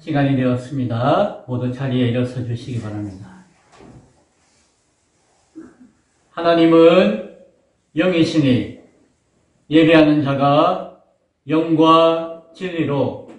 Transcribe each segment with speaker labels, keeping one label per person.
Speaker 1: 시간이 되었습니다. 모두 자리에 일어서 주시기 바랍니다. 하나님은 영이시니 예배하는 자가 영과 진리로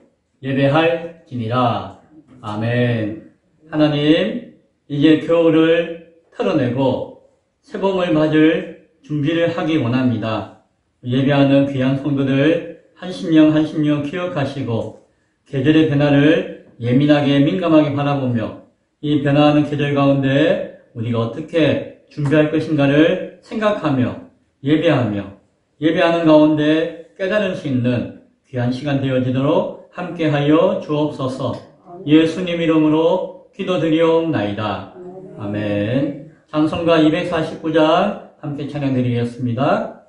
Speaker 1: 예배할지니라. 아멘. 하나님, 이제 겨울을 털어내고 새봄을 맞을 준비를 하기 원합니다. 예배하는 귀한 성도들 한 심령 기억하시고 계절의 변화를 예민하게 민감하게 바라보며 이 변화하는 계절 가운데 우리가 어떻게 준비할 것인가를 생각하며 예배하는 가운데 깨달을 수 있는 귀한 시간 되어지도록 함께하여 주옵소서. 예수님 이름으로 기도드리옵나이다. 아멘. 찬송가 249장 함께 찬양드리겠습니다.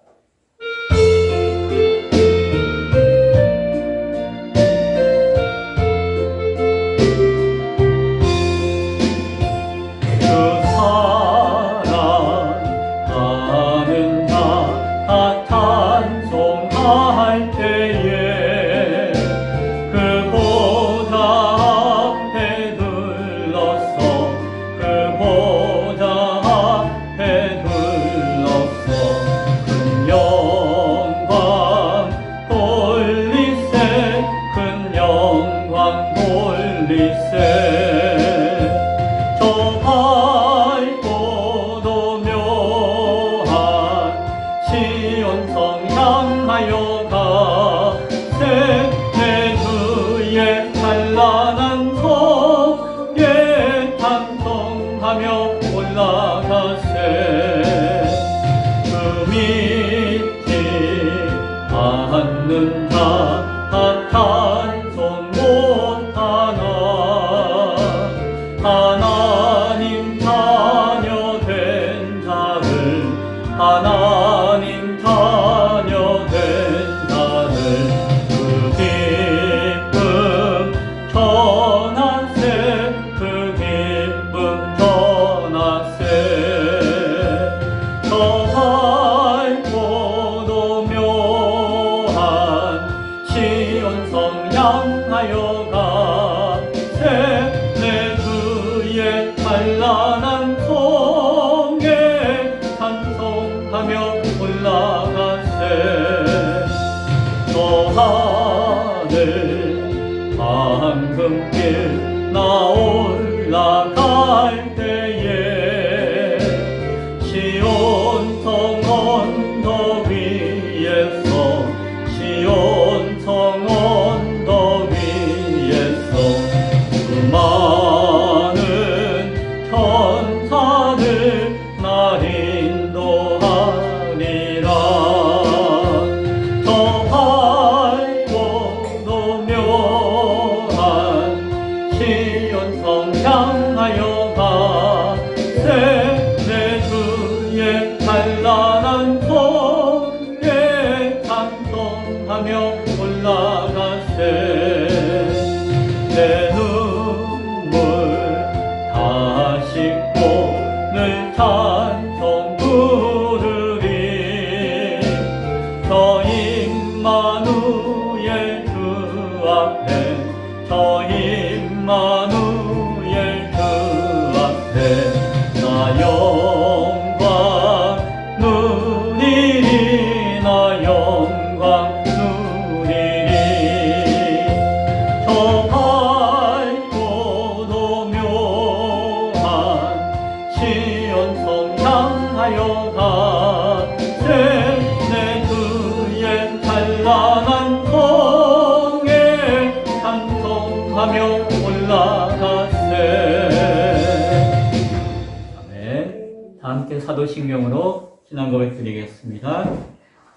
Speaker 1: 사도신경으로 신앙 고백 드리겠습니다.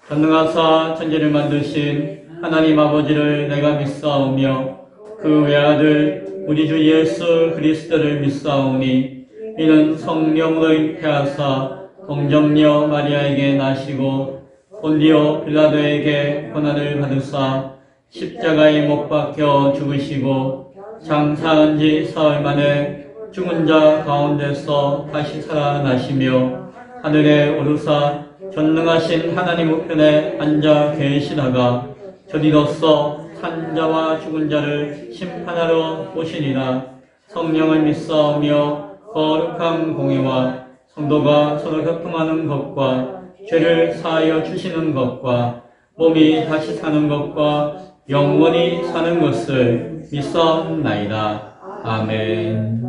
Speaker 1: 전능하사 천지를 만드신 하나님 아버지를 내가 믿사오며 그 외아들 우리 주 예수 그리스도를 믿사오니 이는 성령으로 잉태하사 동정녀 마리아에게 나시고 본디오 빌라도에게 고난을 받으사 십자가에 못 박혀 죽으시고 장사한 지 사흘 만에 죽은 자 가운데서 다시 살아나시며 하늘에 오르사 전능하신 하나님 우편에 앉아 계시다가 저리로서 산 자와 죽은 자를 심판하러 오시니라. 성령을 믿사오며 거룩한 공의와 성도가 서로 협통하는 것과 죄를 사하여 주시는 것과 몸이 다시 사는 것과 영원히 사는 것을 믿사옵나이다. 아멘.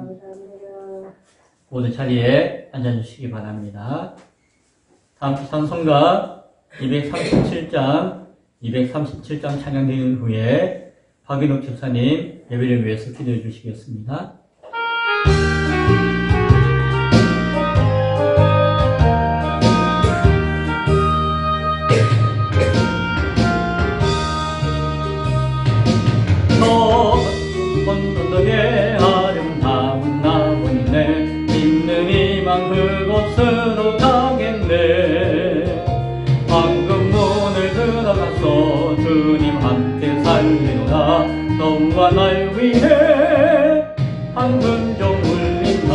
Speaker 1: 모두 자리에 앉아주시기 바랍니다. 다음 찬송가 237장 찬양되는 후에 박인욱 집사님 예배를 위해서 기도해 주시겠습니다. 언덕의 아름다운 나무이네. 있는 이만 그곳으로 가겠네. 황금 문을 들어가서 주님 함께 살리노라. 너와 날 위해 황금종 울린다.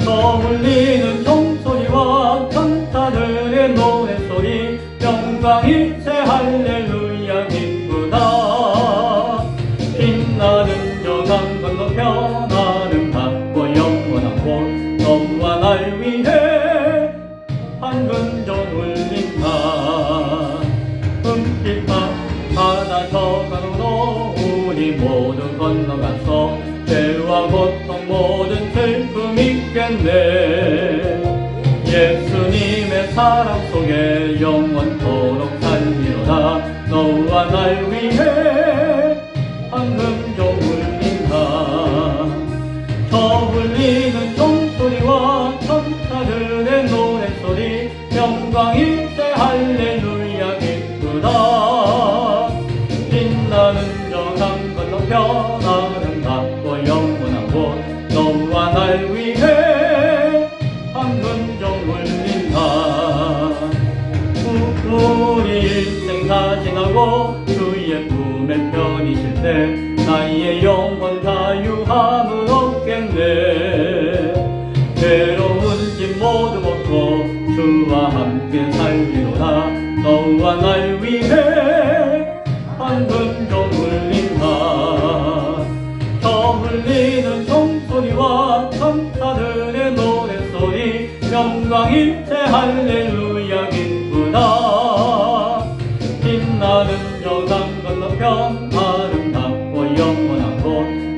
Speaker 1: 저 울리는 종소리와 천사들의 노래소리 영광일체 할렐루야 기쁘다. 빛나는 저 강 건너편 아름답고 영원한 곳 너와 날 위해 황금종 울린다. 은빛과 바다 저 강으로 우리 모두 건너가서 죄와 고통 모든 슬픔 잊겠네. 예수님의 사랑 속에 영원토록 살리로다. 너와 날 위해 황금종 울린다. 저 울리는 종소리와 천사들의 노래소리 영광일체 할렐루야 기쁘다. 빛나는 저 강 건너편 아름답고 영원한 곳 너와 날 위해 황금종 울린다. 우리 일생 다 지나고 주의 품에 편이실 때 나의 영혼 자유함을 얻겠네. 괴로운 짐 모두 벗고 주와 함께 살리로다. 너와 날 위해 황금종 울린다. 저 울리는 종소리와 천사들의 노래소리 영광일체 할렐루야 기쁘다. 빛나는 저 강 건너편 아름답고 영원한 곳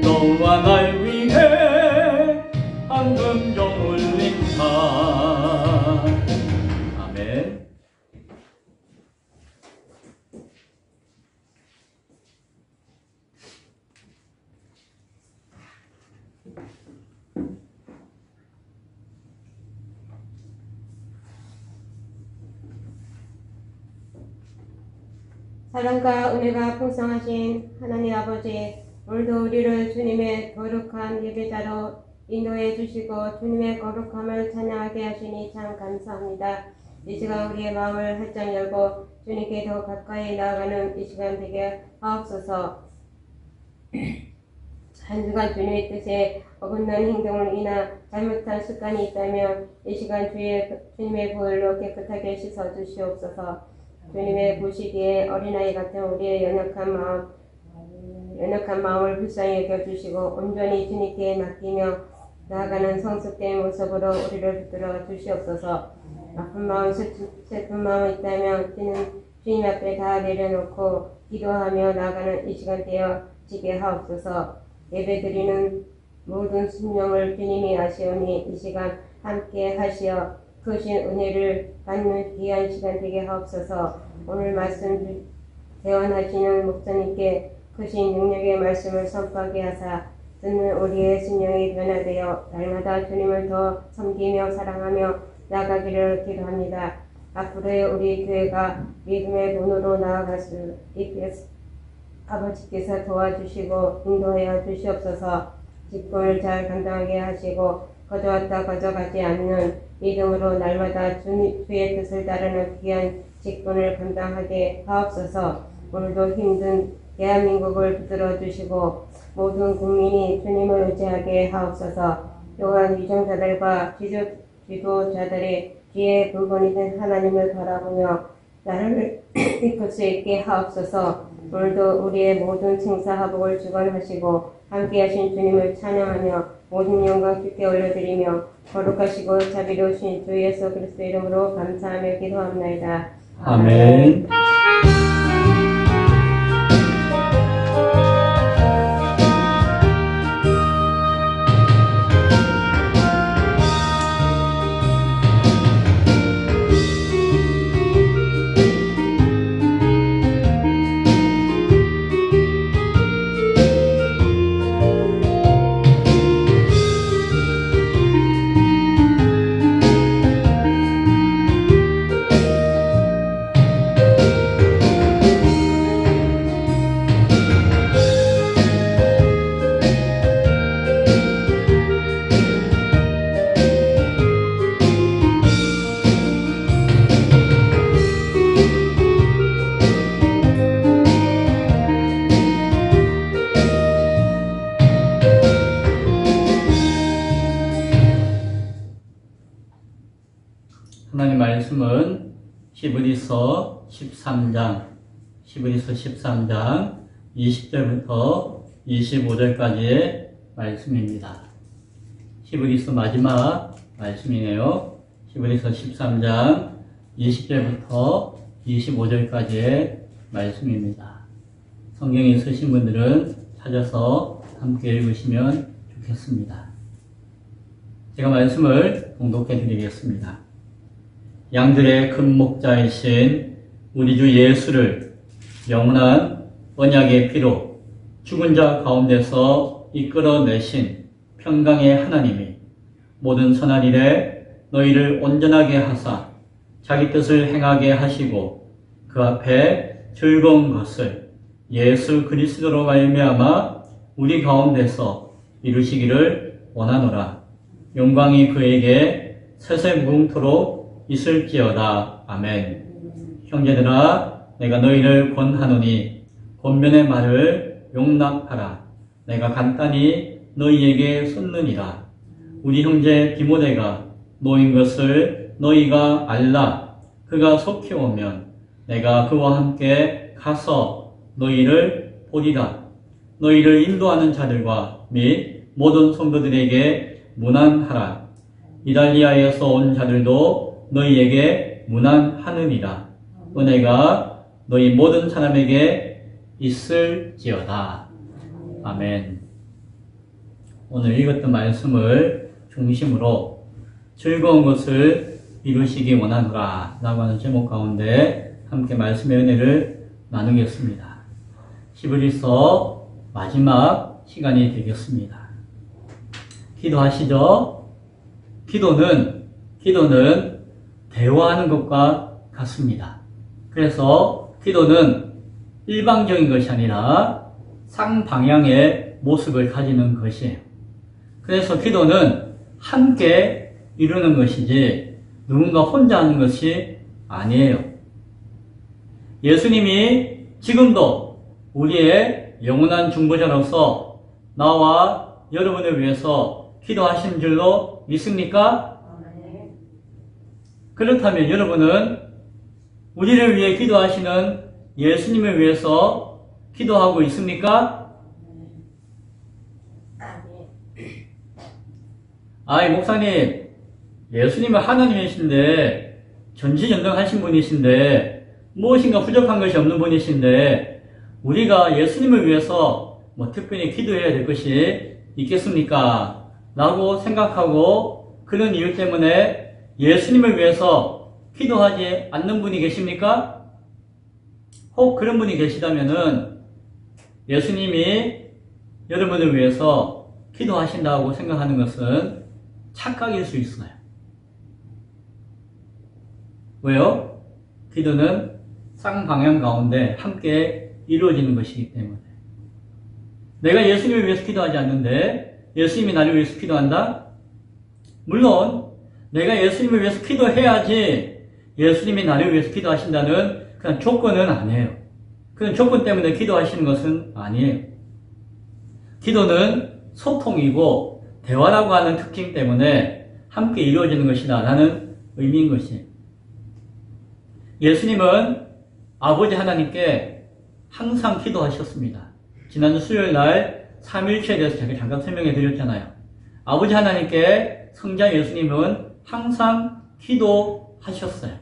Speaker 1: 너와 날 위해 황금종 울린다. 아멘.
Speaker 2: 사랑과 은혜가 풍성하신 하나님 아버지, 오늘도 우리를 주님의 거룩한 예배자로 인도해 주시고 주님의 거룩함을 찬양하게 하시니 참 감사합니다. 이 시간 우리의 마음을 활짝 열고 주님께 더 가까이 나아가는 이 시간 되게 하옵소서. 한 주간 주님의 뜻에 어긋난 행동을 인하 잘못한 습관이 있다면 이 시간 주님의 보혈로 깨끗하게 씻어 주시옵소서. 주님의 보시기에 어린아이 같은 우리의 연약한 마음을 불쌍히 여겨주시고 온전히 주님께 맡기며 나아가는 성숙된 모습으로 우리를 붙들어 주시옵소서. 아픈 마음, 슬픈 마음이 있다면 주님 앞에 다 내려놓고 기도하며 나아가는 이 시간 되어지게 하옵소서. 예배드리는 모든 순종을 주님이 아시오니 이 시간 함께 하시어 크신 은혜를 받는 귀한 시간 되게 하옵소서. 오늘 말씀 대원하시는 목사님께 크신 능력의 말씀을 선포하게 하사 듣는 우리의 심령이 변화되어 날마다 주님을 더 섬기며 사랑하며 나아가기를 기도합니다. 앞으로의 우리 교회가 믿음의 문으로 나아갈 수 있게 아버지께서 도와주시고 인도하여 주시옵소서. 직분을 잘 감당하게 하시고 거저왔다 거저가지 않는 믿음으로 날마다 주의 뜻을 따르는 귀한 직분을 감당하게 하옵소서. 오늘도 힘든 대한민국을 붙들어 주시고 모든 국민이 주님을 의지하게 하옵소서. 또한 위정자들과 지도자들의 귀에 불건이 된 하나님을 바라보며 나를 이끌 수 있게 하옵소서. 오늘도 우리의 모든 생사화복을 주관하시고 함께하신 주님을 찬양하며 모든 영광 주께 올려드리며 거룩하시고 자비로우신 주 예수 그리스도 이름으로 감사하며 기도합나이다.
Speaker 1: 아멘. 하나님 말씀은 히브리서 13장 20절부터 25절까지의 말씀입니다. 히브리서 마지막 말씀이네요. 히브리서 13장 20절부터 25절까지의 말씀입니다. 성경에 쓰신 분들은 찾아서 함께 읽으시면 좋겠습니다. 제가 말씀을 봉독해 드리겠습니다. 양들의 큰 목자이신 우리 주 예수를 영원한 언약의 피로 죽은 자 가운데서 이끌어내신 평강의 하나님이 모든 선한 일에 너희를 온전하게 하사 자기 뜻을 행하게 하시고 그 앞에 즐거운 것을 예수 그리스도로 말미암아 우리 가운데서 이루시기를 원하노라. 영광이 그에게 세세무궁토록 있을지어다. 아멘. 형제들아, 내가 너희를 권하노니 권면의 말을 용납하라. 내가 간단히 너희에게 쏟느니라. 우리 형제 디모데가 노인 것을 너희가 알라. 그가 속히 오면 내가 그와 함께 가서 너희를 보리라. 너희를 인도하는 자들과 및 모든 성도들에게 문안하라. 이달리아에서 온 자들도 너희에게 문안하느니라. 은혜가 너희 모든 사람에게 있을지어다. 아멘. 오늘 읽었던 말씀을 중심으로 즐거운 것을 이루시기 원하노라 라고 하는 제목 가운데 함께 말씀의 은혜를 나누겠습니다. 히브리서 마지막 시간이 되겠습니다. 기도하시죠? 기도는 대화하는 것과 같습니다. 그래서 기도는 일방적인 것이 아니라 쌍방향의 모습을 가지는 것이에요. 그래서 기도는 함께 이루는 것이지 누군가 혼자 하는 것이 아니에요. 예수님이 지금도 우리의 영원한 중보자로서 나와 여러분을 위해서 기도하신 줄로 믿습니까? 그렇다면 여러분은 우리를 위해 기도하시는 예수님을 위해서 기도하고 있습니까? 아이, 목사님, 예수님은 하나님이신데, 전지전능하신 분이신데, 무엇인가 부족한 것이 없는 분이신데, 우리가 예수님을 위해서 특별히 기도해야 될 것이 있겠습니까? 라고 생각하고, 그런 이유 때문에 예수님을 위해서 기도하지 않는 분이 계십니까? 혹 그런 분이 계시다면은 예수님이 여러분을 위해서 기도하신다고 생각하는 것은 착각일 수 있어요. 왜요? 기도는 쌍방향 가운데 함께 이루어지는 것이기 때문에. 내가 예수님을 위해서 기도하지 않는데 예수님이 나를 위해서 기도한다? 물론 내가 예수님을 위해서 기도해야지 예수님이 나를 위해서 기도하신다는 그런 조건은 아니에요. 그런 조건 때문에 기도하시는 것은 아니에요. 기도는 소통이고 대화라고 하는 특징 때문에 함께 이루어지는 것이다 라는 의미인 것이에요. 예수님은 아버지 하나님께 항상 기도하셨습니다. 지난주 수요일 날 삼일체에 대해서 제가 잠깐 설명해 드렸잖아요. 아버지 하나님께 성자 예수님은 항상 기도하셨어요.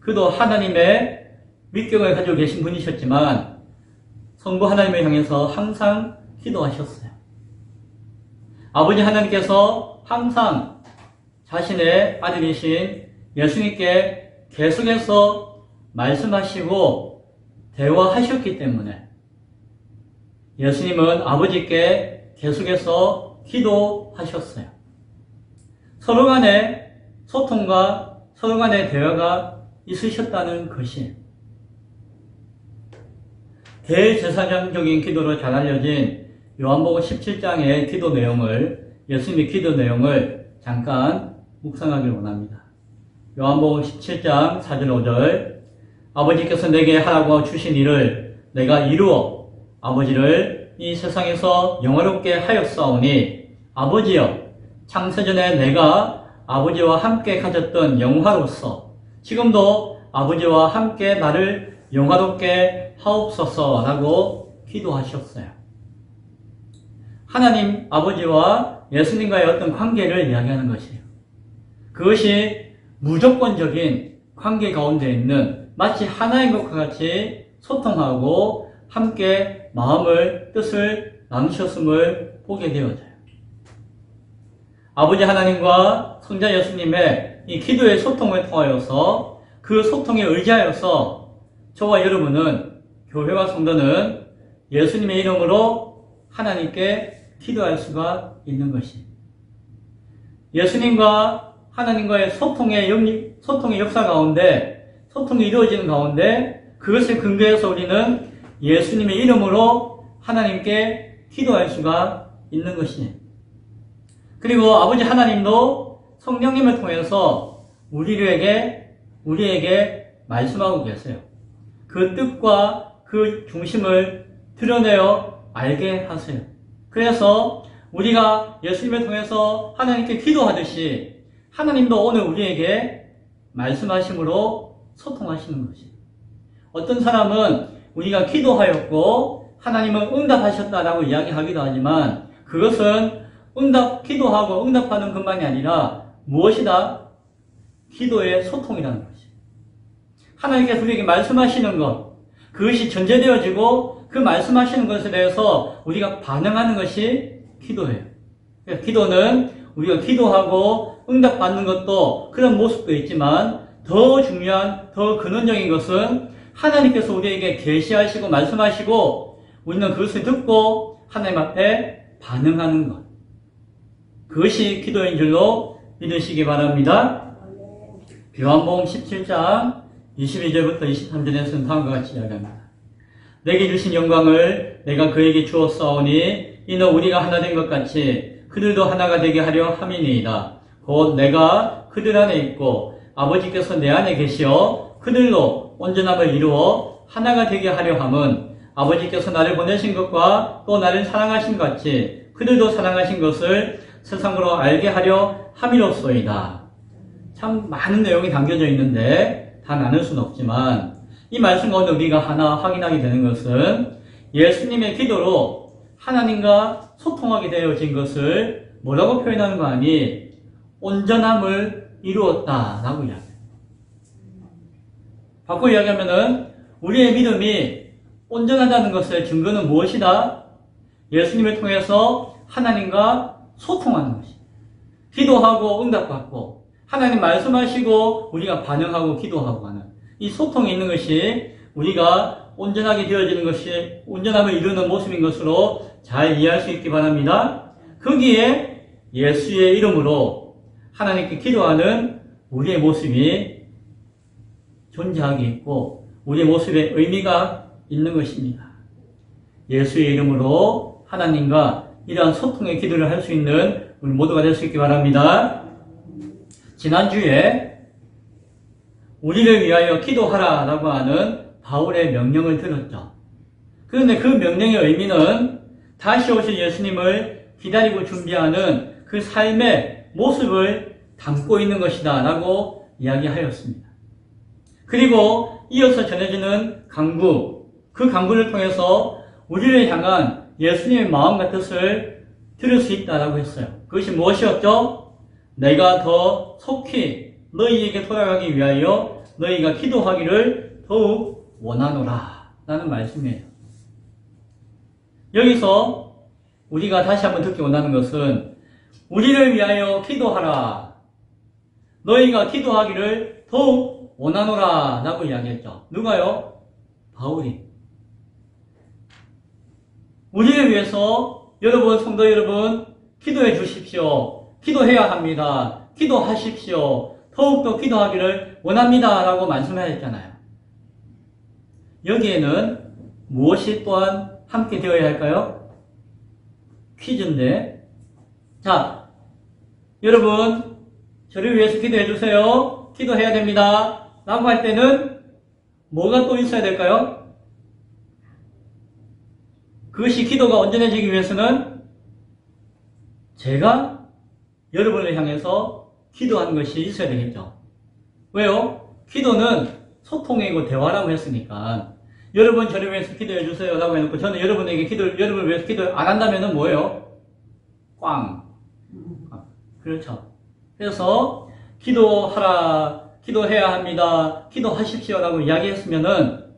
Speaker 1: 그도 하나님의 위격을 가지고 계신 분이셨지만 성부 하나님을 향해서 항상 기도하셨어요. 아버지 하나님께서 항상 자신의 아들이신 예수님께 계속해서 말씀하시고 대화하셨기 때문에 예수님은 아버지께 계속해서 기도하셨어요. 서로 간의 소통과 서로 간의 대화가 있으셨다는 것이 대제사장적인 기도로 잘 알려진 요한복음 17장의 기도 내용을, 예수님의 기도 내용을 잠깐 묵상하길 원합니다. 요한복음 17장 4절 5절 아버지께서 내게 하라고 주신 일을 내가 이루어 아버지를 이 세상에서 영화롭게 하였사오니 아버지여 창세전에 내가 아버지와 함께 가졌던 영화로서 지금도 아버지와 함께 나를 영화롭게 하옵소서라고 기도하셨어요. 하나님 아버지와 예수님과의 어떤 관계를 이야기하는 것이에요. 그것이 무조건적인 관계 가운데 있는 마치 하나인 것과 같이 소통하고 함께 마음을, 뜻을 나누셨음을 보게 되어져요. 아버지 하나님과 성자 예수님의 이 기도의 소통을 통하여서 그 소통에 의지하여서 저와 여러분은, 교회와 성도는 예수님의 이름으로 하나님께 기도할 수가 있는 것입니다. 예수님과 하나님과의 소통의 역사 가운데, 소통이 이루어지는 가운데 그것을 근거해서 우리는 예수님의 이름으로 하나님께 기도할 수가 있는 것입니다. 그리고 아버지 하나님도 성령님을 통해서 우리에게 말씀하고 계세요. 그 뜻과 그 중심을 드러내어 알게 하세요. 그래서 우리가 예수님을 통해서 하나님께 기도하듯이 하나님도 오늘 우리에게 말씀하심으로 소통하시는 것입니다. 어떤 사람은 우리가 기도하였고 하나님은 응답하셨다라고 이야기하기도 하지만 그것은 기도하고 응답하는 것만이 아니라 무엇이다? 기도의 소통이라는 것입니다. 하나님께서 우리에게 말씀하시는 것, 그것이 전제되어지고 그 말씀하시는 것에 대해서 우리가 반응하는 것이 기도예요. 기도는 우리가 기도하고 응답받는 것도 그런 모습도 있지만 더 중요한, 더 근원적인 것은 하나님께서 우리에게 계시하시고 말씀하시고 우리는 그것을 듣고 하나님 앞에 반응하는 것. 그것이 기도인 줄로 믿으시기 바랍니다. 요한복음 17장 22절부터 23절에서는 다음과 같이 이야기합니다. 내게 주신 영광을 내가 그에게 주었사오니 이는 우리가 하나 된 것 같이 그들도 하나가 되게 하려 함이니이다. 곧 내가 그들 안에 있고 아버지께서 내 안에 계시어 그들로 온전함을 이루어 하나가 되게 하려 함은 아버지께서 나를 보내신 것과 또 나를 사랑하신 것 같이 그들도 사랑하신 것을 세상으로 알게 하려 함이로소이다. 참 많은 내용이 담겨져 있는데 다 나눌 수는 없지만 이 말씀 가운데 우리가 하나 확인하게 되는 것은 예수님의 기도로 하나님과 소통하게 되어진 것을 뭐라고 표현하는 거 아니? 온전함을 이루었다라고 이야기합니다. 바꿔 이야기하면은 우리의 믿음이 온전하다는 것의 증거는 무엇이다? 예수님을 통해서 하나님과 소통하는 것입니다. 기도하고 응답받고 하나님 말씀하시고 우리가 반응하고 기도하고 하는 이 소통이 있는 것이 우리가 온전하게 되어지는 것이 온전함을 이루는 모습인 것으로 잘 이해할 수 있기 바랍니다. 거기에 예수의 이름으로 하나님께 기도하는 우리의 모습이 존재하게 있고 우리의 모습에 의미가 있는 것입니다. 예수의 이름으로 하나님과 이러한 소통의 기도를 할 수 있는 우리 모두가 될 수 있기 바랍니다. 지난주에 우리를 위하여 기도하라라고 하는 바울의 명령을 들었죠. 그런데 그 명령의 의미는 다시 오실 예수님을 기다리고 준비하는 그 삶의 모습을 담고 있는 것이다 라고 이야기하였습니다. 그리고 이어서 전해지는 강구, 그 강구를 통해서 우리를 향한 예수님의 마음과 뜻을 들을 수 있다라고 했어요. 그것이 무엇이었죠? 내가 더 속히 너희에게 돌아가기 위하여 너희가 기도하기를 더욱 원하노라 라는 말씀이에요. 여기서 우리가 다시 한번 듣기 원하는 것은 우리를 위하여 기도하라. 너희가 기도하기를 더욱 원하노라 라고 이야기했죠. 누가요? 바울이. 우리를 위해서 여러분, 성도 여러분, 기도해 주십시오. 기도해야 합니다. 기도하십시오. 더욱더 기도하기를 원합니다 라고 말씀하셨잖아요. 여기에는 무엇이 또한 함께 되어야 할까요? 퀴즈인데, 자, 여러분 저를 위해서 기도해 주세요. 기도해야 됩니다 라고 할 때는 뭐가 또 있어야 될까요? 그것이 기도가 온전해지기 위해서는 제가 여러분을 향해서 기도하는 것이 있어야 되겠죠. 왜요? 기도는 소통이고 대화라고 했으니까 여러분 저를 위해서 기도해 주세요 라고 해놓고 저는 여러분에게 여러분을 위해서 기도 안 한다면 뭐예요? 꽝. 그렇죠. 그래서 기도하라, 기도해야 합니다, 기도하십시오 라고 이야기했으면은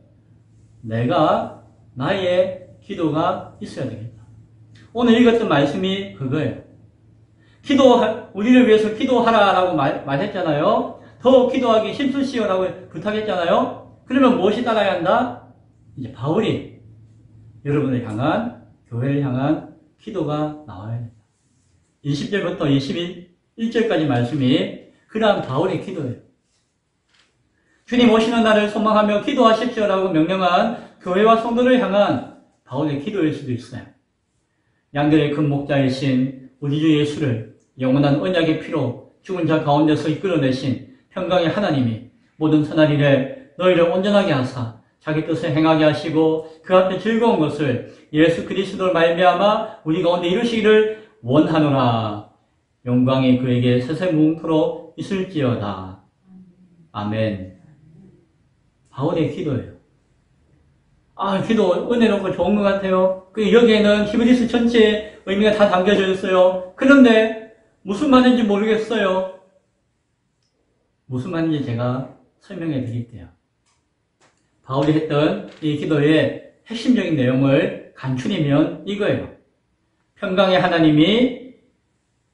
Speaker 1: 내가 나의 기도가 있어야 되겠다. 오늘 읽었던 말씀이 그거예요. 우리를 위해서 기도하라 라고 말했잖아요. 더 기도하기 힘쓰시오 라고 부탁했잖아요. 그러면 무엇이 따라야 한다? 이제 바울이 여러분을 향한, 교회를 향한 기도가 나와야 된다. 20절부터 21절까지 말씀이 그러한 바울의 기도예요. 주님 오시는 날을 소망하며 기도하십시오 라고 명령한 교회와 성도를 향한 바울의 기도일 수도 있어요. 양들의 큰 목자이신 우리 주 예수를 영원한 언약의 피로 죽은 자 가운데서 이끌어내신 평강의 하나님이 모든 선한 일에 너희를 온전하게 하사 자기 뜻을 행하게 하시고 그 앞에 즐거운 것을 예수 그리스도로 말미암아 우리 가운데 이루시기를 원하노라. 영광이 그에게 세세무궁토록 있을지어다. 아멘. 바울의 기도예요. 기도 은혜롭고 좋은 것 같아요. 여기에는 히브리서 전체의 의미가 다 담겨져 있어요. 그런데 무슨 말인지 모르겠어요. 무슨 말인지 제가 설명해 드릴게요. 바울이 했던 이 기도의 핵심적인 내용을 간추리면 이거예요. 평강의 하나님이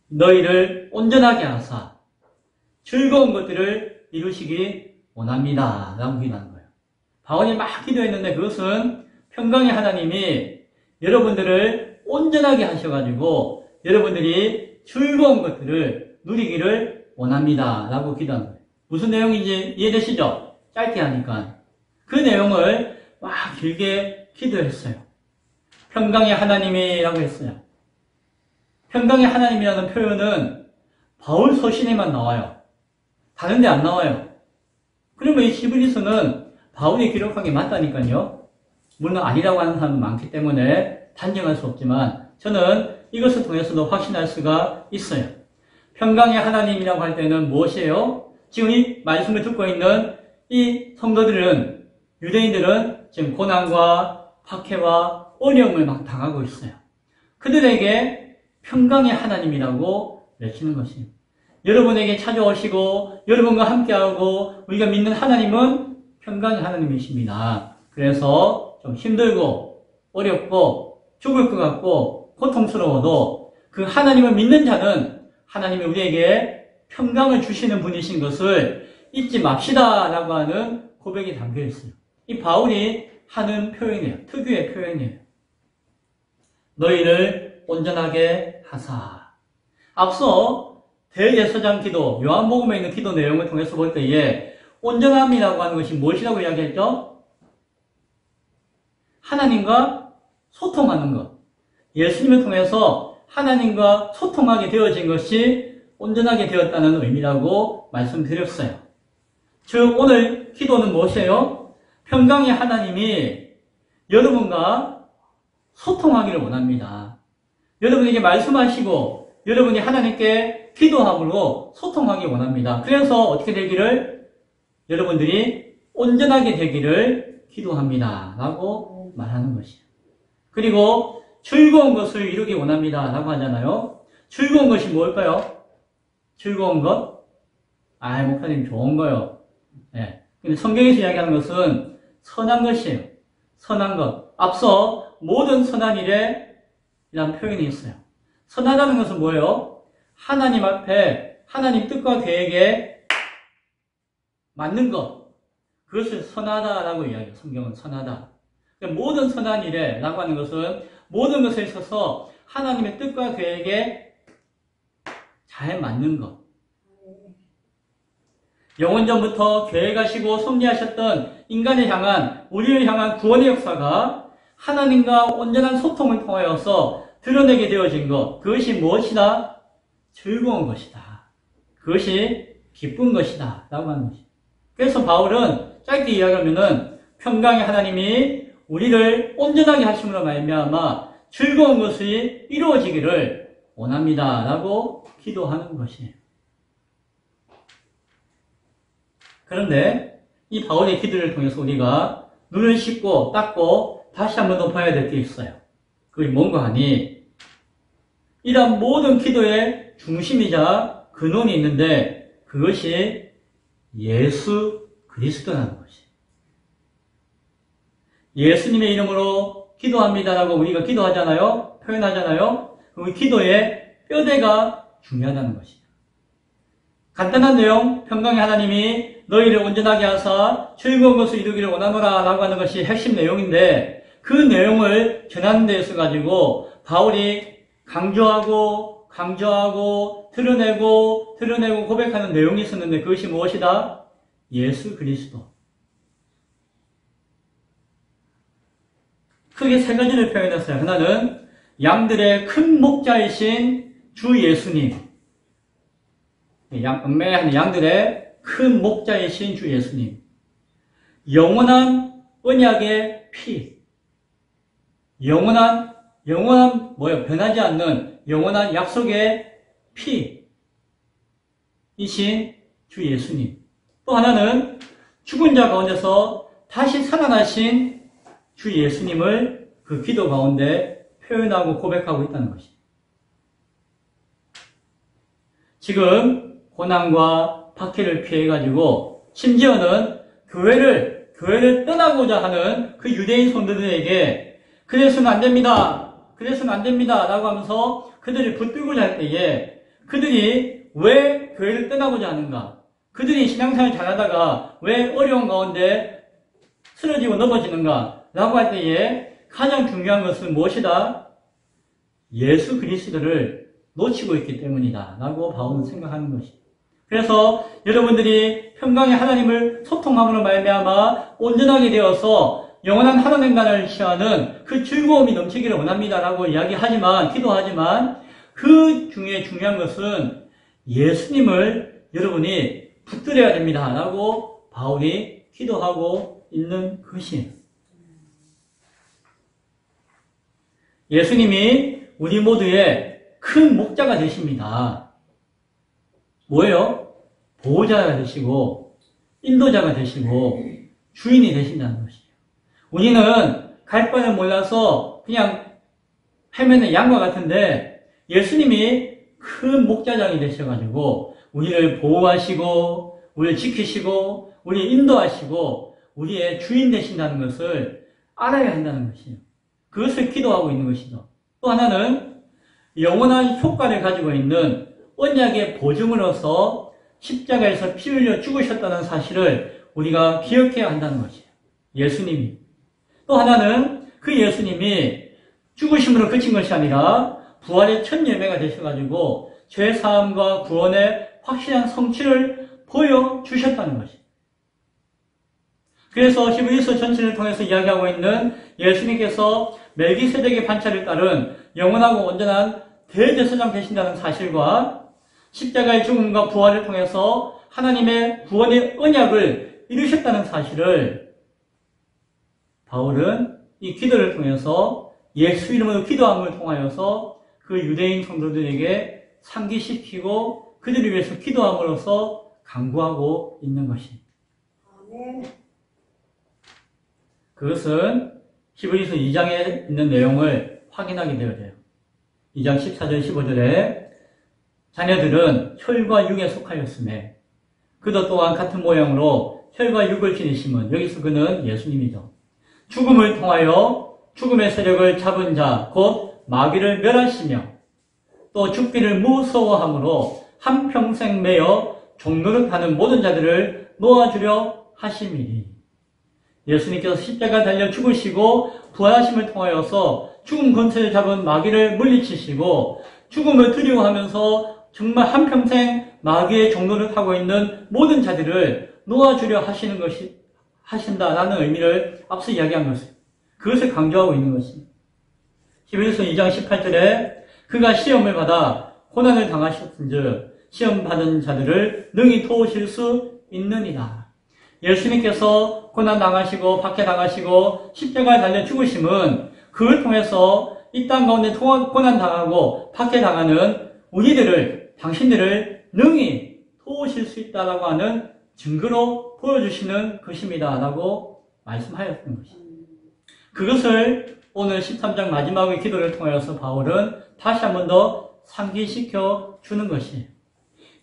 Speaker 1: 너희를 온전하게 하사 즐거운 것들을 이루시기 원합니다 라고 기도하는 거예요. 바울이 막 기도했는데 그것은 평강의 하나님이 여러분들을 온전하게 하셔가지고 여러분들이 즐거운 것들을 누리기를 원합니다 라고 기도하는 거예요. 무슨 내용인지 이해되시죠? 짧게 하니까. 그 내용을 막 길게 기도했어요. 평강의 하나님이라고 했어요. 평강의 하나님이라는 표현은 바울 서신에만 나와요. 다른 데 안 나와요. 그러면 이 히브리서는 바울이 기록한 게 맞다니까요. 물론 아니라고 하는 사람은 많기 때문에 단정할 수 없지만 저는 이것을 통해서도 확신할 수가 있어요. 평강의 하나님이라고 할 때는 무엇이에요? 지금 이 말씀을 듣고 있는 이 성도들은, 유대인들은 지금 고난과 박해와 어려움을 막 당하고 있어요. 그들에게 평강의 하나님이라고 외치는 것입니다. 여러분에게 찾아오시고 여러분과 함께하고 우리가 믿는 하나님은 평강의 하나님이십니다. 그래서 좀 힘들고 어렵고 죽을 것 같고 고통스러워도 그 하나님을 믿는 자는 하나님이 우리에게 평강을 주시는 분이신 것을 잊지 맙시다 라고 하는 고백이 담겨 있어요. 이 바울이 하는 표현이에요. 특유의 표현이에요. 너희를 온전하게 하사. 앞서 대제사장 기도, 요한복음에 있는 기도 내용을 통해서 볼 때에 온전함이라고 하는 것이 무엇이라고 이야기했죠? 하나님과 소통하는 것. 예수님을 통해서 하나님과 소통하게 되어진 것이 온전하게 되었다는 의미라고 말씀드렸어요. 즉 오늘 기도는 무엇이에요? 평강의 하나님이 여러분과 소통하기를 원합니다. 여러분에게 말씀하시고 여러분이 하나님께 기도함으로 소통하기 원합니다. 그래서 어떻게 되기를? 여러분들이 온전하게 되기를 기도합니다. 라고 말하는 것이에요. 그리고 즐거운 것을 이루기 원합니다. 라고 하잖아요. 즐거운 것이 뭘까요? 즐거운 것? 목사님 좋은 거요. 예. 근데 성경에서 이야기하는 것은 선한 것이에요. 선한 것. 앞서 모든 선한 일에 이라는 표현이 있어요. 선하다는 것은 뭐예요? 하나님 앞에 하나님 뜻과 계획에 맞는 것. 그것을 선하다라고 이야기해요. 성경은 선하다. 그러니까 모든 선한 일에 라고 하는 것은 모든 것에 있어서 하나님의 뜻과 계획에 잘 맞는 것. 영원전부터 계획하시고 섭리하셨던 인간을 향한, 우리를 향한 구원의 역사가 하나님과 온전한 소통을 통하여서 드러내게 되어진 것. 그것이 무엇이다? 즐거운 것이다. 그것이 기쁜 것이다. 라고 하는 것이다. 그래서 바울은 짧게 이야기하면은 평강의 하나님이 우리를 온전하게 하심으로 말미암아 즐거운 것이 이루어지기를 원합니다. 라고 기도하는 것이에요. 그런데 이 바울의 기도를 통해서 우리가 눈을 씻고 닦고 다시 한 번 더 봐야 될 게 있어요. 그게 뭔가 하니 이러한 모든 기도의 중심이자 근원이 있는데 그것이 예수 그리스도라는 것이에요. 예수님의 이름으로 기도합니다라고 우리가 기도하잖아요. 표현하잖아요. 그 기도의 뼈대가 중요하다는 것이에요. 간단한 내용, 평강의 하나님이 너희를 온전하게 하사 즐거운 것을 이루기를 원하노라 라고 하는 것이 핵심 내용인데 그 내용을 전하는 데 있어 가지고 바울이 강조하고 드러내고 고백하는 내용이 있었는데 그것이 무엇이다? 예수 그리스도. 크게 세 가지를 표현했어요. 하나는 양들의 큰 목자이신 주 예수님. 얽매한 양들의 큰 목자이신 주 예수님. 영원한 언약의 피. 영원한 뭐예요? 변하지 않는 영원한 약속의 피. 이신 주 예수님. 또 하나는 죽은 자 가운데서 다시 살아나신 주 예수님을 그 기도 가운데 표현하고 고백하고 있다는 것입니다. 지금 고난과 박해를 피해가지고 심지어는 교회를 떠나고자 하는 그 유대인 성도들에게 그래서는 안 됩니다 라고 하면서 그들을 붙들고자 할 때에 그들이 왜 교회를 떠나고자 하는가? 그들이 신앙생활 잘하다가 왜 어려운 가운데 쓰러지고 넘어지는가? 라고 할 때에 가장 중요한 것은 무엇이다? 예수 그리스도를 놓치고 있기 때문이다 라고 바울은 생각하는 것이다. 그래서 여러분들이 평강의 하나님을 소통함으로 말미암아 온전하게 되어서 영원한 하나님과를 시하는 그 즐거움이 넘치기를 원합니다 라고 이야기하지만 기도하지만 그 중에 중요한 것은 예수님을 여러분이 붙들어야 됩니다 라고 바울이 기도하고 있는 것이에요. 예수님이 우리 모두의 큰 목자가 되십니다. 뭐예요? 보호자가 되시고 인도자가 되시고 주인이 되신다는 것이에요. 우리는 갈 바를 몰라서 그냥 헤매는 양과 같은데 예수님이 큰 목자장이 되셔가지고 우리를 보호하시고 우리를 지키시고 우리를 인도하시고 우리의 주인 되신다는 것을 알아야 한다는 것이에요. 그것을 기도하고 있는 것이죠. 또 하나는 영원한 효과를 가지고 있는 언약의 보증으로서 십자가에서 피 흘려 죽으셨다는 사실을 우리가 기억해야 한다는 것이에요. 예수님이. 또 하나는 그 예수님이 죽으심으로 그친 것이 아니라 부활의 첫 열매가 되셔가지고 죄사함과 구원의 확실한 성취를 보여주셨다는 것이에요. 그래서 히브리서 전체를 통해서 이야기하고 있는 예수님께서 멜기세덱의 반차를 따른 영원하고 온전한 대제사장 되신다는 사실과 십자가의 죽음과 부활을 통해서 하나님의 구원의 언약을 이루셨다는 사실을 바울은 이 기도를 통해서 예수 이름으로 기도함을 통하여서 그 유대인 성도들에게 상기시키고 그들을 위해서 기도함으로써 강구하고 있는 것입니다.
Speaker 3: 아멘.
Speaker 1: 그것은 히브리서 2장에 있는 내용을 확인하게 되어져요. 2장 14절 15절에 자녀들은 혈과 육에 속하였음에 그도 또한 같은 모양으로 혈과 육을 지니심은 여기서 그는 예수님이죠. 죽음을 통하여 죽음의 세력을 잡은 자 곧 마귀를 멸하시며 또 죽기를 무서워함으로 한평생 매여 종노릇하는 모든 자들을 놓아주려 하심이니 예수님께서 십자가 달려 죽으시고 부활하심을 통하여서 죽음 권세를 잡은 마귀를 물리치시고 죽음을 두려워하면서 정말 한평생 마귀의 종노릇 하고 있는 모든 자들을 놓아주려 하시는 것이 하신다라는 의미를 앞서 이야기한 것을 그것을 강조하고 있는 것입니다. 히브리서 2장 18절에 그가 시험을 받아 고난을 당하셨은즉 시험 받은 자들을 능히 도우실 수 있느니라. 예수님께서 고난 당하시고 박해 당하시고 십자가에 달려 죽으심은 그걸 통해서 이 땅 가운데 고난 당하고 박해 당하는 우리들을 당신들을 능히 도우실 수 있다라고 하는 증거로 보여주시는 것입니다라고 말씀하였던 것입니다. 그것을 오늘 13장 마지막의 기도를 통해서 바울은 다시 한 번 더 상기시켜 주는 것이에요.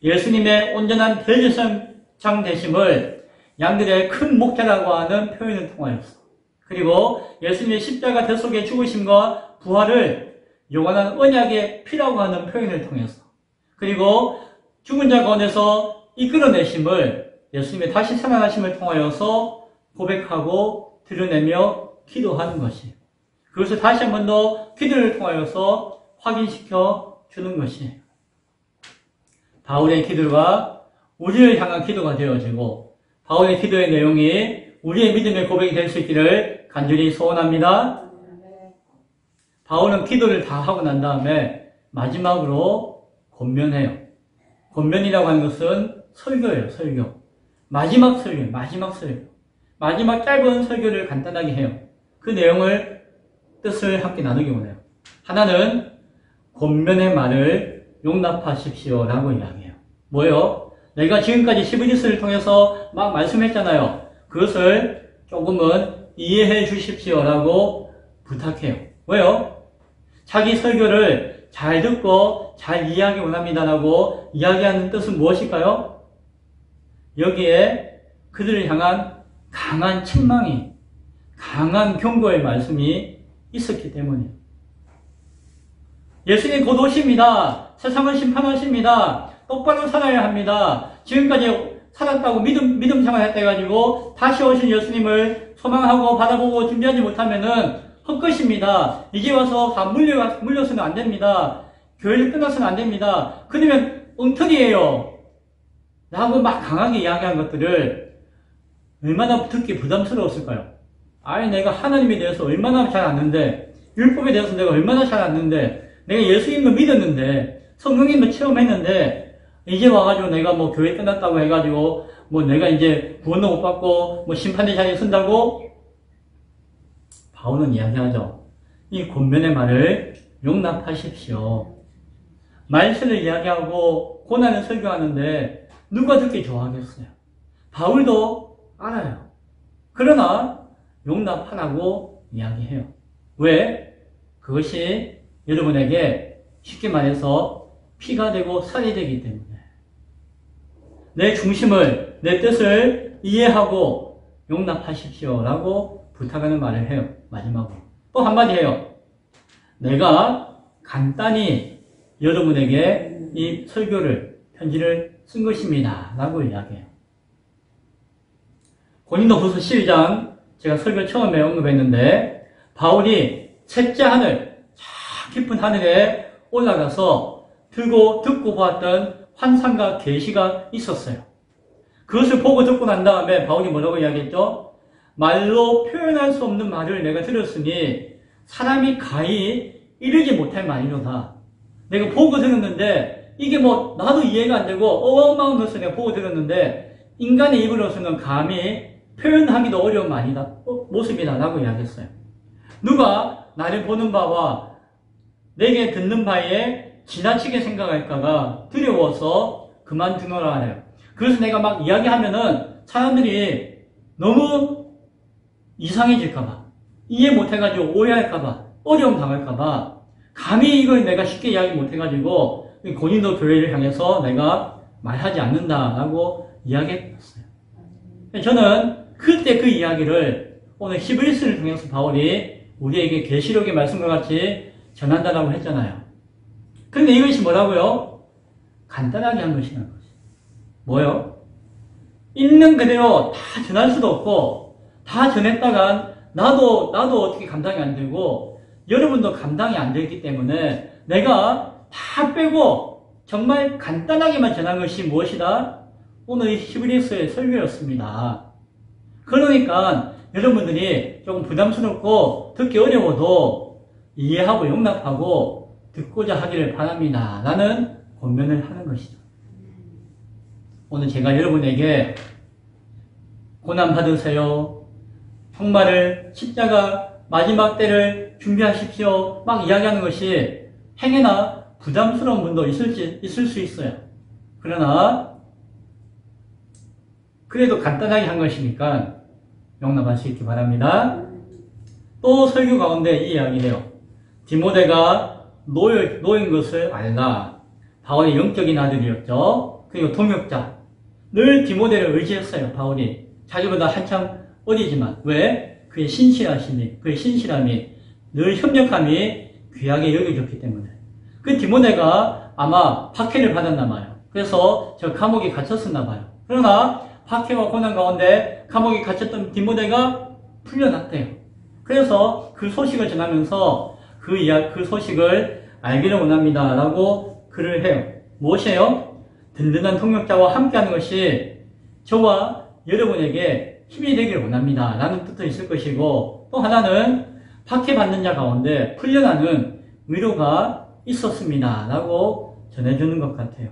Speaker 1: 예수님의 온전한 대제사장 되심을 양들의 큰 목자라고 하는 표현을 통하여서 그리고 예수님의 십자가 대속의 죽으심과 부활을 영원한 언약의 피라고 하는 표현을 통해서 그리고 죽은 자 가운데서 이끌어내심을 예수님의 다시 살아나심을 통하여서 고백하고 드러내며 기도하는 것이에요. 그것을 다시 한 번 더 기도를 통하여서 확인시켜 주는 것이에요. 바울의 기도가 우리를 향한 기도가 되어지고 바울의 기도의 내용이 우리의 믿음의 고백이 될 수 있기를 간절히 소원합니다. 바울은 기도를 다 하고 난 다음에 마지막으로 권면해요. 권면이라고 하는 것은 설교예요. 설교. 마지막 설교. 마지막 짧은 설교를 간단하게 해요. 그 내용을 뜻을 함께 나누기 원해요. 하나는 권면의 말을 용납하십시오라고 이야기해요. 뭐예요? 내가 지금까지 히브리서를 통해서 막 말씀했잖아요. 그것을 조금은 이해해 주십시오라고 부탁해요. 왜요? 자기 설교를 잘 듣고 잘 이해하기 원합니다라고 이야기하는 뜻은 무엇일까요? 여기에 그들을 향한 강한 책망이, 강한 경고의 말씀이 있었기 때문이에요. 예수님 곧 오십니다. 세상을 심판하십니다. 똑바로 살아야 합니다. 지금까지 살았다고 믿음 생활했다가지고 다시 오신 예수님을 소망하고 바라보고 준비하지 못하면은 헛것입니다. 이제 와서 다 물려서는 안 됩니다. 교회를 끝나서는 안 됩니다. 그러면 엉터리예요. 라고 막 강하게 이야기한 것들을 얼마나 듣기 부담스러웠을까요? 아니 내가 하나님에 대해서 얼마나 잘 아는데 율법에 대해서 내가 얼마나 잘 아는데 내가 예수님을 믿었는데 성령님을 체험했는데 이제 와가지고 내가 뭐 교회 끝났다고 해가지고 뭐 내가 이제 구원도 못 받고 뭐 심판의 자리에 선다고 바울은 이야기하죠. 이 권면의 말을 용납하십시오. 말씀을 이야기하고 고난을 설교하는데 누가 듣기 좋아하겠어요? 바울도 알아요. 그러나 용납하라고 이야기해요. 왜? 그것이 여러분에게 쉽게 말해서 피가 되고 살이 되기 때문에 내 중심을, 내 뜻을 이해하고 용납하십시오라고 부탁하는 말을 해요. 마지막으로. 또 한마디 해요. 내가 간단히 여러분에게 이 설교를, 편지를 쓴 것입니다. 라고 이야기해요. 고린도후서 12장 제가 설교 처음에 언급했는데 바울이 셋째 하늘, 저 깊은 하늘에 올라가서 듣고 보았던 환상과 계시가 있었어요. 그것을 보고 듣고 난 다음에 바울이 뭐라고 이야기했죠? 말로 표현할 수 없는 말을 내가 들었으니 사람이 가히 이르지 못할 말이로다. 내가 보고 들었는데 이게 뭐 나도 이해가 안 되고 어마어마한 것을 내가 보고 들었는데 인간의 입으로서는 감히 표현하기도 어려운 모습이다 라고 이야기했어요. 누가 나를 보는 바와 내게 듣는 바에 지나치게 생각할까가 두려워서 그만두노라 하네요. 그래서 내가 막 이야기하면은 사람들이 너무 이상해질까봐, 이해 못해가지고 오해할까봐, 어려움 당할까봐, 감히 이걸 내가 쉽게 이야기 못해가지고 고린도 교회를 향해서 내가 말하지 않는다라고 이야기했어요. 저는 그때 그 이야기를 오늘 히브리서를 통해서 바울이 우리에게 계시록의 말씀과 같이 전한다라고 했잖아요. 그런데 이것이 뭐라고요? 간단하게 한 것이라는 거죠. 뭐요? 있는 그대로 다 전할 수도 없고 다 전했다간 나도 어떻게 감당이 안 되고 여러분도 감당이 안 되기 때문에 내가 다 빼고 정말 간단하게만 전한 것이 무엇이다? 오늘 히브리서의 설교였습니다. 그러니까 여러분들이 조금 부담스럽고 듣기 어려워도 이해하고 용납하고 듣고자 하기를 바랍니다. 라는 권면을 하는 것이죠. 오늘 제가 여러분에게 고난 받으세요. 정말을 십자가 마지막 때를 준비하십시오. 막 이야기하는 것이 행여나 부담스러운 분도 있을 수 있어요. 그러나 그래도 간단하게 한 것이니까 용납할 수 있기 바랍니다. 또 설교 가운데 이 이야기네요. 디모데가 노인 것을 알라. 바울의 영적인 아들이었죠. 그리고 동역자. 늘 디모데를 의지했어요. 바울이. 자기보다 한참 어리지만. 왜? 그의 신실함이, 늘 협력함이 귀하게 여겨졌기 때문에. 그 디모데가 아마 박해를 받았나 봐요. 그래서 저 감옥에 갇혔었나 봐요. 그러나 박해와 고난 가운데 감옥에 갇혔던 디모데가 풀려났대요. 그래서 그 소식을 전하면서 그 소식을 알기를 원합니다. 라고 글을 해요. 무엇이에요? 든든한 동역자와 함께하는 것이 저와 여러분에게 힘이 되기를 원합니다. 라는 뜻도 있을 것이고, 또 하나는 박해받는 자 가운데 풀려나는 위로가 있었습니다. 라고 전해주는 것 같아요.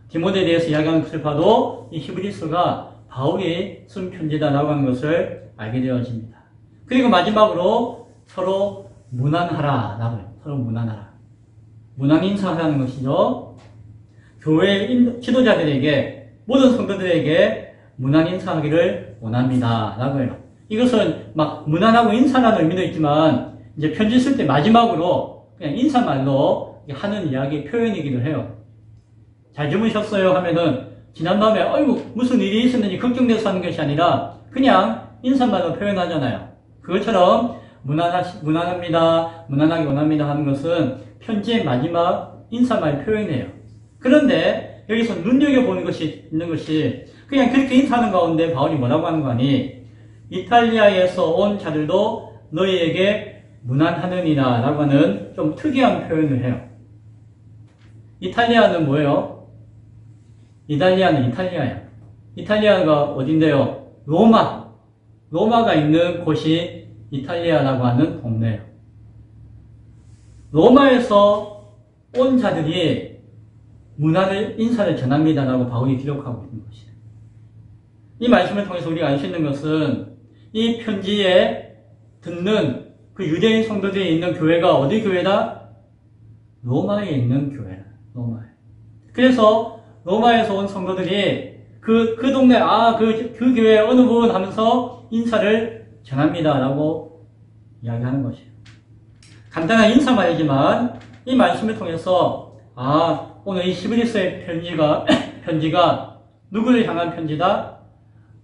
Speaker 1: 디모데에 대해서 이야기하는 것을 봐도 이 히브리서가 바울이 쓴 편지다라고 하는 것을 알게 되어집니다. 그리고 마지막으로 서로 무난하라라고 해요. 서로 무난하라. 무난 인사하라는 것이죠. 교회 지도자들에게, 모든 성도들에게 무난 인사하기를 원합니다. 라고 해요. 이것은 막 무난하고 인사라는 의미도 있지만, 이제 편지 쓸 때 마지막으로 그냥 인사말로 하는 이야기 표현이기도 해요. 잘 주무셨어요 하면은, 지난밤에, 아이고, 무슨 일이 있었는지 걱정돼서 하는 것이 아니라, 그냥 인사말로 표현하잖아요. 그것처럼, 무난합니다, 무난하게 원합니다 하는 것은 편지의 마지막 인사말 표현이에요. 그런데, 여기서 눈여겨보는 것이 있는 것이, 그냥 그렇게 인사하는 가운데 바울이 뭐라고 하는 거 아니? 이탈리아에서 온 자들도 너희에게 무난하느니라 라고 하는 좀 특이한 표현을 해요. 이탈리아는 뭐예요? 이탈리아는 이탈리아예요. 이탈리아가 어딘데요? 로마가 있는 곳이 이탈리아라고 하는 동네예요. 로마에서 온 자들이 무난을 인사를 전합니다라고 바울이 기록하고 있는 것이에요. 이 말씀을 통해서 우리가 알 수 있는 것은 이 편지에 듣는 그 유대인 성도들이 있는 교회가 어디 교회다? 로마에 있는 교회라. 로마에. 그래서 로마에서 온 성도들이 그 동네, 그 교회 어느 분 하면서 인사를 전합니다라고 이야기하는 것이에요. 간단한 인사말이지만 이 말씀을 통해서 오늘 이 히브리서의 편지가 누구를 향한 편지다?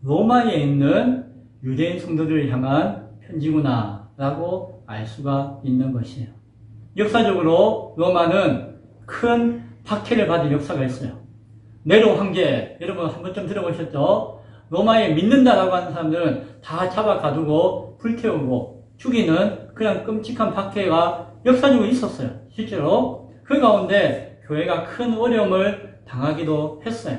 Speaker 1: 로마에 있는 유대인 성도들을 향한 편지구나 라고 알 수가 있는 것이에요. 역사적으로 로마는 큰 박해를 받은 역사가 있어요. 네로 황제, 여러분 한 번쯤 들어보셨죠? 로마에 믿는다라고 하는 사람들은 다 잡아 가두고 불태우고 죽이는 그런 끔찍한 박해가 역사적으로 있었어요. 실제로. 그 가운데 교회가 큰 어려움을 당하기도 했어요.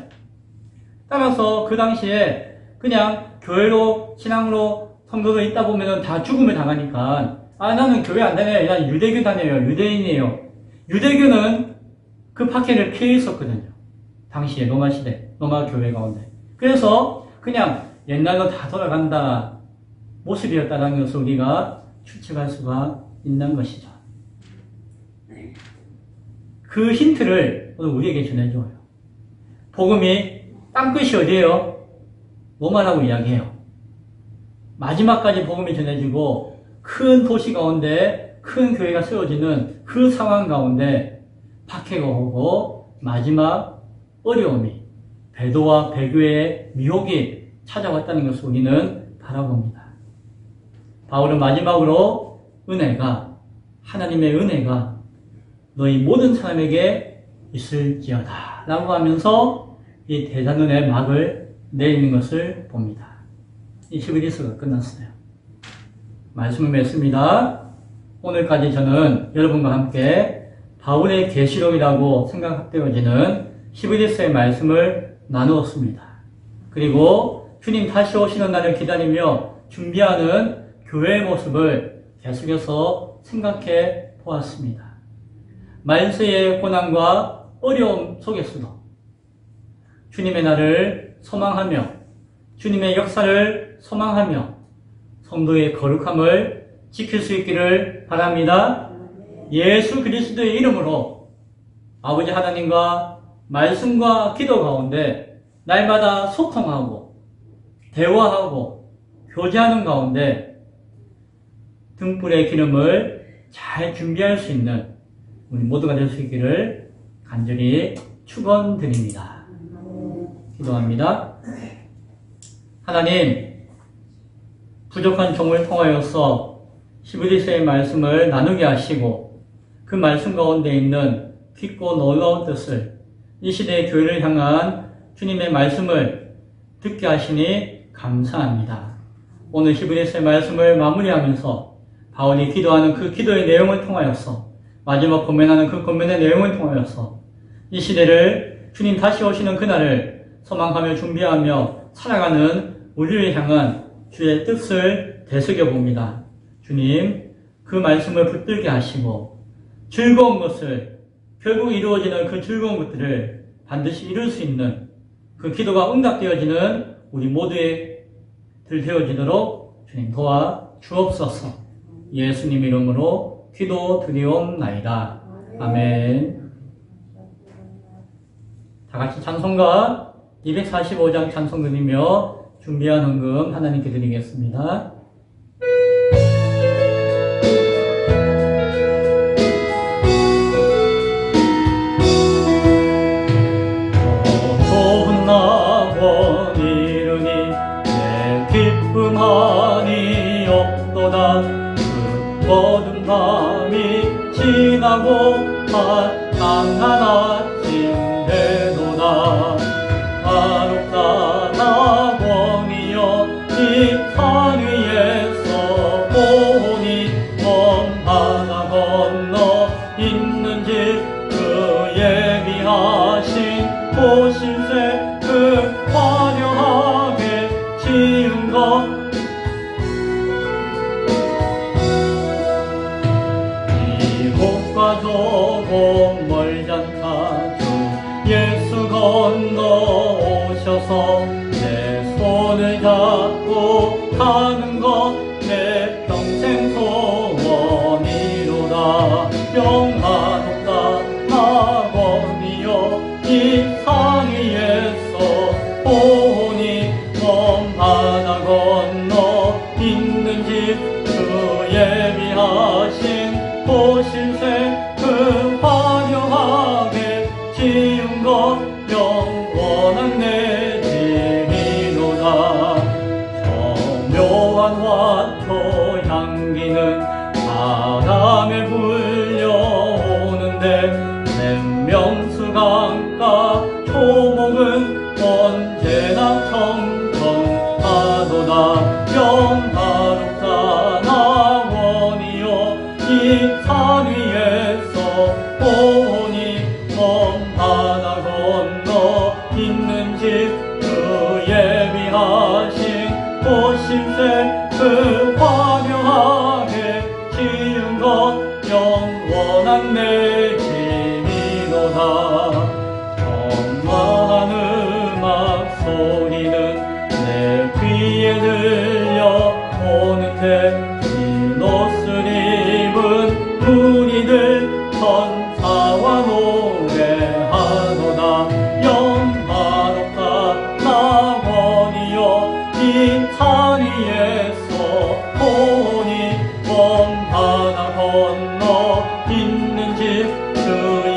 Speaker 1: 따라서 그 당시에 그냥 교회로, 신앙으로 성도들 있다 보면은 다 죽음을 당하니까, 나는 교회 안 다녀요. 난 유대교 다녀요. 유대인이에요. 유대교는 그 박해를 피해 있었거든요. 당시에 로마 시대, 로마 교회 가운데. 그래서 그냥 옛날로 다 돌아간다 모습이었다는 것을 우리가 추측할 수가 있는 것이죠. 그 힌트를 오늘 우리에게 전해줘요. 복음이 땅끝이 어디예요? 로마라고 이야기해요. 마지막까지 복음이 전해지고 큰 도시 가운데 큰 교회가 세워지는 그 상황 가운데 박해가 오고 마지막 어려움이 배도와 배교의 미혹이 찾아왔다는 것을 우리는 바라봅니다. 바울은 마지막으로 하나님의 은혜가 너희 모든 사람에게 있을지어다 라고 하면서 이 대단원의 막을 내리는 것을 봅니다. 이 11기서가 끝났어요. 말씀을 맺습니다. 오늘까지 저는 여러분과 함께 바울의 계시록이라고 생각되어지는 11기서의 말씀을 나누었습니다. 그리고 주님 다시 오시는 날을 기다리며 준비하는 교회의 모습을 계속해서 생각해 보았습니다. 말세의 고난과 어려움 속에서도 주님의 날을 소망하며 주님의 역사를 소망하며 성도의 거룩함을 지킬 수 있기를 바랍니다. 예수 그리스도의 이름으로 아버지 하나님과 말씀과 기도 가운데 날마다 소통하고 대화하고 교제하는 가운데 등불의 기름을 잘 준비할 수 있는 우리 모두가 될 수 있기를 간절히 축원드립니다. 기도합니다. 하나님, 부족한 종을 통하여서 11기서의 말씀을 나누게 하시고 그 말씀 가운데 있는 깊고 놀라운 뜻을 이 시대의 교회를 향한 주님의 말씀을 듣게 하시니 감사합니다. 오늘 11기서의 말씀을 마무리하면서 바울이 기도하는 그 기도의 내용을 통하여서 마지막 권면하는 그 권면의 내용을 통하여서 이 시대를 주님 다시 오시는 그날을 소망하며 준비하며 살아가는 우리를 향한 주의 뜻을 되새겨 봅니다. 주님, 그 말씀을 붙들게 하시고 즐거운 것을 결국 이루어지는 그 즐거운 것들을 반드시 이룰 수 있는 그 기도가 응답되어지는 우리 모두의 들 되어지도록 주님 도와 주옵소서. 예수님 이름으로 기도 드리옵나이다. 아멘. 다 같이 찬송가 245장 찬송 드리며 준비한 헌금 하나님께 드리겠습니다. 좋은 낙원 이르니 내 기쁨하니 없도다. 그 어두운 밤이 지나고 찬란한 아침 되도다. 아롭다 낙원이여 이 산 위에서 보니 먼 바다 건너 있는 집 그 예비하신 보실새 그 화려하게 지은 것 이곳과 조금 멀지 않다. 주 예수 건너오셔서 내 손을 잡고 가는 것 내 평생 소원이로다. 영화롭다 낙원이여 이 산 위에서 보니 먼 바다 건너 있는 집 그 예비하신 보실새 그 화려하게 지은 것 영원한 내 집이로다. 묘한 화초 향기는 바람에 불려오는데 샘명수 강가 초목은 언제나 청청하도다. 영화롭다 낙원이여 이 산 위에서 보니 먼 바다 건너 있는 집 그 예비하신 보실새 그 화려하게 지은 것 영원한 내 집이로다. 청아한 음악 소리는 내 귀에 들려오는데 흰 옷을 입은 무리들 천사와 노래하도다. 영화롭다 낙원이여 이 산 위에서 건너 있는 집 그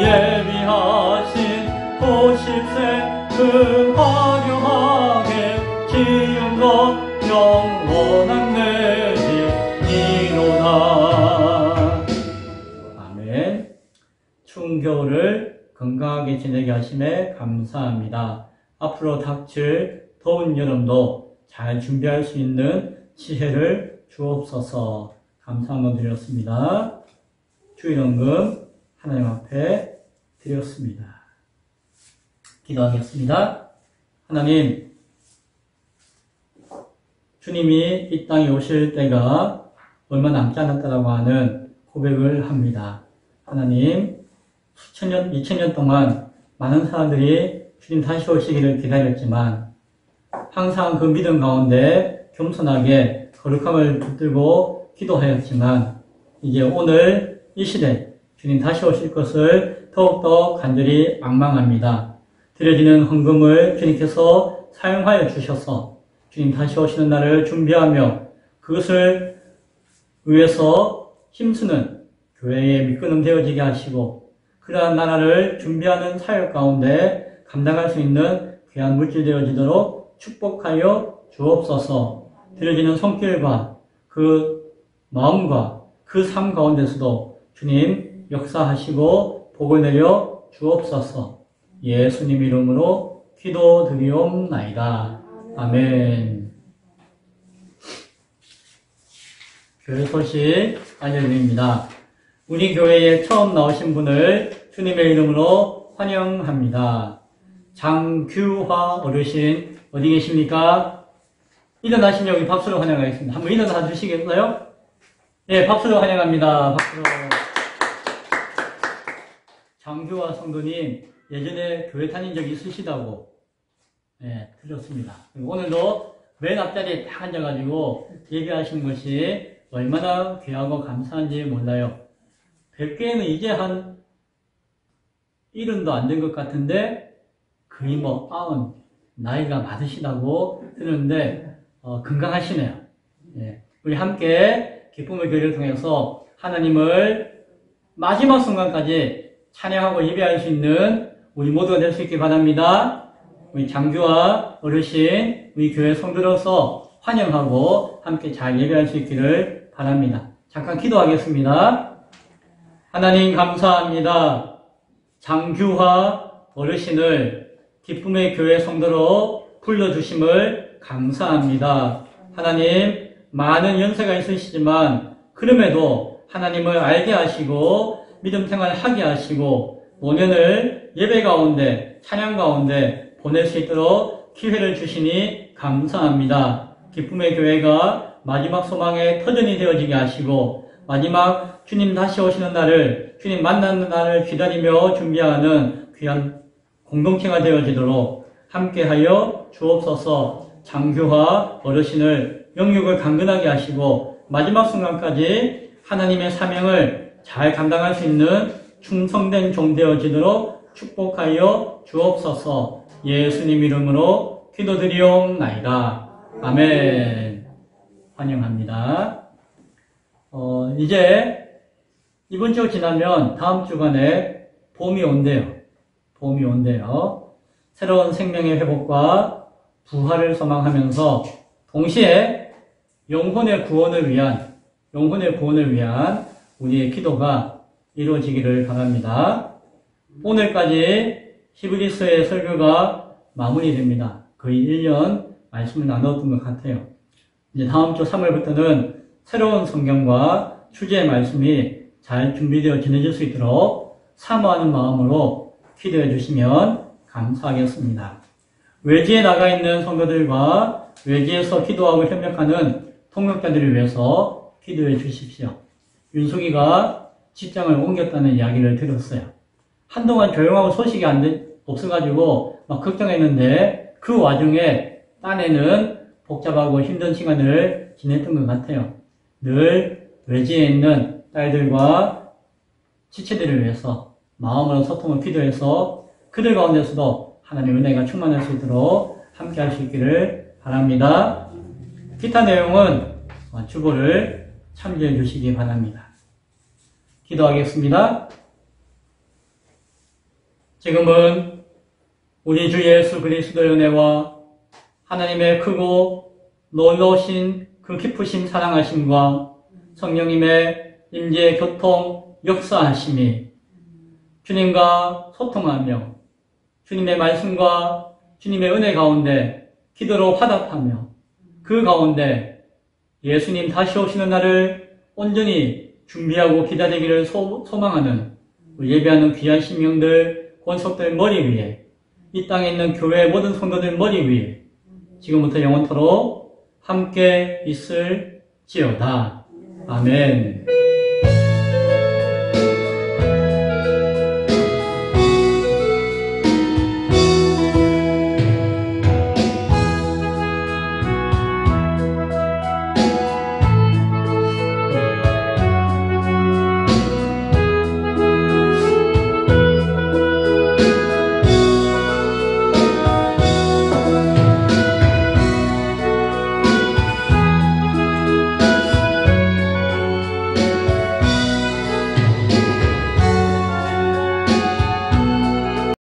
Speaker 1: 예비하신 도실새 그 화려하게 지은 것 영원한 내 집이로다. 아멘. 추운 겨울을 건강하게 지내게 하심에 감사합니다. 앞으로 닥칠 더운 여름도 잘 준비할 수 있는 지혜를 주옵소서. 감사 한번 드렸습니다. 주일원금 하나님 앞에 드렸습니다. 기도하겠습니다. 하나님, 주님이 이 땅에 오실 때가 얼마 남지 않았다라고 하는 고백을 합니다. 하나님, 수천 년, 2000년 동안 많은 사람들이 주님 다시 오시기를 기다렸지만 항상 그 믿음 가운데 겸손하게 거룩함을 붙들고 기도하였지만 이제 오늘 이 시대 주님 다시 오실 것을 더욱더 간절히 망망합니다. 드려지는 헌금을 주님께서 사용하여 주셔서 주님 다시 오시는 날을 준비하며 그것을 위해서 힘쓰는 교회의 밑거름 되어지게 하시고 그러한 나라를 준비하는 사역 가운데 감당할 수 있는 귀한 물질 되어지도록 축복하여 주옵소서. 드려지는 손길과 그 마음과 그 삶 가운데서도 주님 역사하시고 복을 내려 주옵소서. 예수님 이름으로 기도드리옵나이다. 아멘. 교회 소식 알려드립니다. 우리 교회에 처음 나오신 분을 주님의 이름으로 환영합니다. 장규화 어르신 어디 계십니까? 일어나신 여기 박수로 환영하겠습니다. 한번 일어나 주시겠어요? 네, 박수로 환영합니다. 박수로. 장규화 성도님 예전에 교회 다닌 적이 있으시다고 들었습니다. 오늘도 맨 앞자리에 딱 앉아가지고 얘기하시는 것이 얼마나 귀하고 감사한지 몰라요. 뵙기에는 이제 한 70도 안 된 것 같은데 거의 뭐 90 나이가 많으시다고 들었는데 건강하시네요. 우리 함께 기쁨의 교회를 통해서 하나님을 마지막 순간까지 찬양하고 예배할 수 있는 우리 모두가 될 수 있길 바랍니다. 우리 장규와 어르신, 우리 교회 성도로서 환영하고 함께 잘 예배할 수 있기를 바랍니다. 잠깐 기도하겠습니다. 하나님 감사합니다. 장규화 어르신을 기쁨의 교회 성도로 불러주심을 감사합니다. 하나님, 많은 연세가 있으시지만 그럼에도 하나님을 알게 하시고 믿음 생활을 하게 하시고 5년을 예배 가운데 찬양 가운데 보낼 수 있도록 기회를 주시니 감사합니다. 기쁨의 교회가 마지막 소망의 터전이 되어지게 하시고 마지막 주님 다시 오시는 날을 주님 만나는 날을 기다리며 준비하는 귀한 공동체가 되어지도록 함께하여 주옵소서. 장규화 어르신을 영육을 강건하게 하시고 마지막 순간까지 하나님의 사명을 잘 감당할 수 있는 충성된 종 되어지도록 축복하여 주옵소서. 예수님 이름으로 기도드리옵나이다. 아멘. 환영합니다. 이제 이번 주 지나면 다음 주간에 봄이 온대요. 봄이 온대요. 새로운 생명의 회복과 부활을 소망하면서 동시에 영혼의 구원을 위한 우리의 기도가 이루어지기를 바랍니다. 오늘까지 히브리서의 설교가 마무리됩니다. 거의 1년 말씀을 나눴던 것 같아요. 이제 다음 주 3월부터는 새로운 성경과 주제의 말씀이 잘 준비되어 지내질 수 있도록 사모하는 마음으로 기도해 주시면 감사하겠습니다. 외지에 나가 있는 성도들과 외지에서 기도하고 협력하는 통역자들을 위해서 기도해 주십시오. 윤석이가 직장을 옮겼다는 이야기를 들었어요. 한동안 조용하고 소식이 없어가지고 막 걱정했는데 그 와중에 딴에는 복잡하고 힘든 시간을 지냈던 것 같아요. 늘 외지에 있는 딸들과 지체들을 위해서 마음으로 소통을 기도해서 그들 가운데서도 하나님의 은혜가 충만할 수 있도록 함께 할 수 있기를 바랍니다. 기타 내용은 주보를 참조해 주시기 바랍니다. 기도하겠습니다. 지금은 우리 주 예수 그리스도의 은혜와 하나님의 크고 놀라우신 그 깊으신 사랑하심과 성령님의 임재 교통 역사하심이 주님과 소통하며 주님의 말씀과 주님의 은혜 가운데 기도로 화답하며 그 가운데 예수님 다시 오시는 날을 온전히 준비하고 기다리기를 소망하는 예배하는 귀한 신명들, 권속들 머리 위에 이 땅에 있는 교회의 모든 성도들 머리 위에 지금부터 영원토록 함께 있을지어다. 아멘.